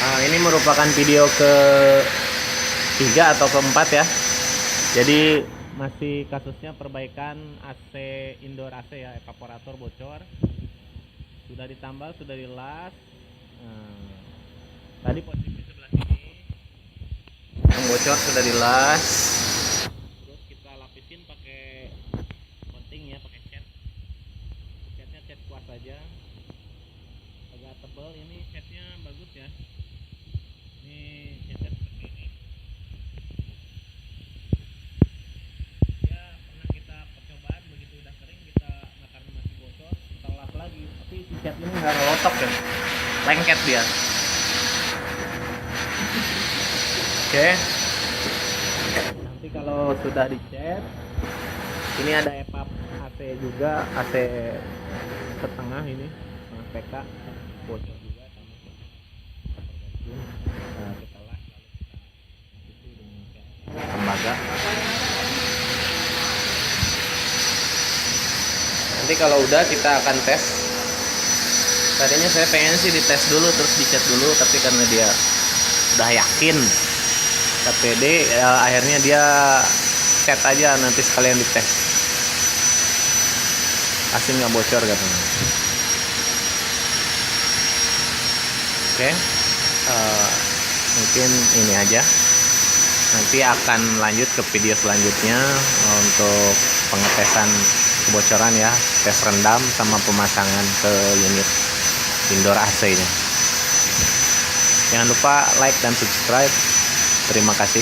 Ini merupakan video ke-3 atau keempat ya. Jadi masih kasusnya perbaikan AC indoor AC ya, evaporator bocor. Sudah ditambal, sudah dilas. Tadi posisi sebelah sini yang bocor sudah dilas. Terus kita lapisin pakai coating ya, pakai cat. Catnya cat kuat saja. Agak tebal, ini catnya bagus ya. Ini catnya seperti ini. Ya pernah kita percobaan, begitu udah kering kita, nah karena masih bocor kita las lagi, tapi si cat ini nggak ngelotok ya, lengket dia. Oke. Nanti kalau sudah dicat, ini ada evap AC juga, AC setengah ini, setengah PK bocor juga sama seperti. Nah, kita las lalu kita isi dengan cat tembaga. Nanti kalau udah kita akan tes. Tadinya saya pengen sih dites dulu terus dicat dulu, tapi karena dia udah yakin pede, akhirnya dia cat aja, nanti sekalian dites. Pasti nggak bocor katanya. Oke, mungkin ini aja. Nanti akan lanjut ke video selanjutnya untuk pengetesan kebocoran ya, tes rendam sama pemasangan ke unit indoor AC-nya. Jangan lupa like dan subscribe. Terima kasih.